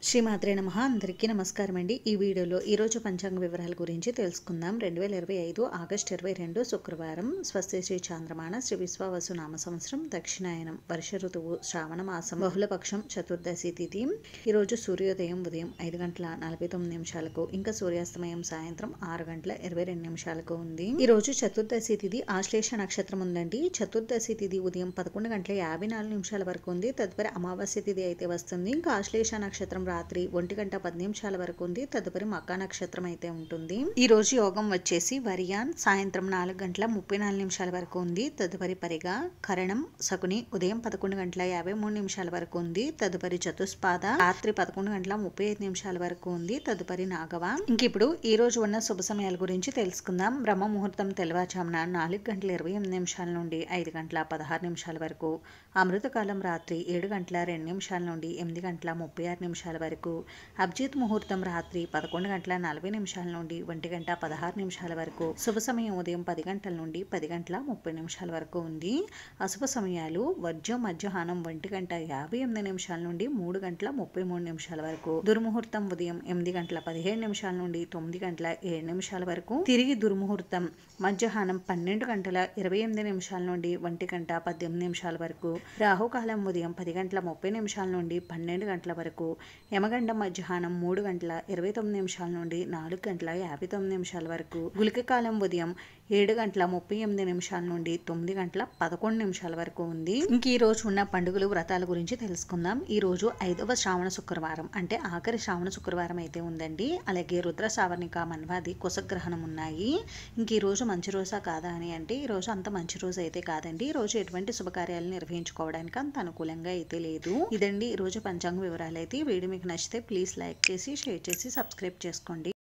శ్రీమాత్రే నమః. అందరికీ నమస్కారం అండి. ఈ వీడియోలో ఈరోజు పంచాంగ వివరాల గురించి తెలుసుకుందాం. 2025 ఆగస్టు 22 శుక్రవారం. స్వస్తి శ్రీ చాంద్రమాన శ్రీ విశ్వావసు నామ సంవత్సరం, దక్షిణాయనం, వర్ష ఋతువు, శ్రావణ మాసం, బహుళపక్షం, చతుర్దశి తిథి. ఈరోజు సూర్యోదయం ఉదయం 5 గంటల 49 నిమిషాలకు, ఇంకా సూర్యాస్తమయం సాయంత్రం 6 గంటల 22 నిమిషాలకు ఉంది. ఈరోజు చతుర్దశి తిథి ఆశ్లేష నక్షత్రం ఉందండి. చతుర్దశి తిథి ఉదయం 11 గంటల 54 నిమిషాల వరకు ఉంది. తదుపరి అమావాస్య తిథి అయితే వస్తుంది. ఇంకా ఆశ్లేష నక్షత్రం రాత్రి 1 గంట 10 నిమిషాల వరకు ఉంది. తదుపరి మకా నక్షత్రం అయితే ఉంటుంది. ఈ రోజు యోగం వచ్చేసి వరియాన్ సాయంత్రం 4 గంటల 34 నిమిషాల వరకు ఉంది. తదుపరి పరిగా కరణం శకుని ఉదయం 11 గంటల 53 నిమిషాల వరకు ఉంది. తదుపరి చతుస్పాద రాత్రి 11 గంటల 35 నిమిషాల వరకు ఉంది. తదుపరి నాగవ. ఇంక ఇప్పుడు ఈ రోజు ఉన్న శుభ సమయాల గురించి తెలుసుకుందాం. బ్రహ్మ ముహూర్తం తెల్లవారుజామున 4 గంటల 28 నిమిషాల నుండి 5 గంటల 16 నిమిషాల వరకు. అమృతకాలం రాత్రి 7 గంటల 2 నిమిషాల నుండి 8 గంటల 36 నిమిషాల వరకు. అభిజిత్ ముహూర్తం రాత్రి 11 గంటల 40 నిమిషాల నుండి 1 గంట 16 నిమిషాల వరకు. శుభ సమయం ఉదయం 10 గంటల నుండి 10 గంటల 30 నిమిషాల వరకు ఉంది. అశుభ సమయాలు వర్జ్యం మధ్యాహ్నం 1 గంట 58 నిమిషాల నుండి 3 గంటల 33 నిమిషాల వరకు. దుర్ముహూర్తం ఉదయం 8 గంటల 17 నిమిషాల నుండి 9 గంటల 7 నిమిషాల వరకు. తిరిగి దుర్ముహూర్తం మధ్యాహ్నం 12 గంటల 28 నిమిషాల నుండి 1 గంట 18 నిమిషాల వరకు. రాహుకాలం ఉదయం 10 గంటల 30 నిమిషాల నుండి 12 గంటల వరకు. యమగండం మధ్యాహ్నం 3 గంటల 29 నిమిషాల నుండి 4 గంటల 59 నిమిషాల వరకు. గుళిక కాలం ఉదయం 7 గంటల 38 నిమిషాల నుండి 9 గంటల 11 నిమిషాల వరకు ఉంది. ఇంక ఈ రోజు ఉన్న పండుగలు, వ్రతాల గురించి తెలుసుకుందాం. ఈ రోజు 5వ శ్రావణ శుక్రవారం, అంటే ఆఖరి శ్రావణ శుక్రవారం అయితే ఉందండి. అలాగే రుద్ర సావర్ణిక, మన్వాది, కుశగ్రహణం ఉన్నాయి. ఇంక ఈ రోజు మంచి రోజా కాదా అని అంటే ఈ రోజు అంత మంచి రోజు అయితే కాదండి. ఈ రోజు ఎటువంటి శుభకార్యాలు నిర్వహించుకోవడానికి అంత అనుకూలంగా అయితే లేదు. ఇదండి ఈ రోజు పంచాంగ వివరాలు అయితే. వీడియో మీకు నచ్చితే ప్లీజ్ లైక్ చేసి, షేర్ చేసి, సబ్స్క్రైబ్ చేసుకోండి.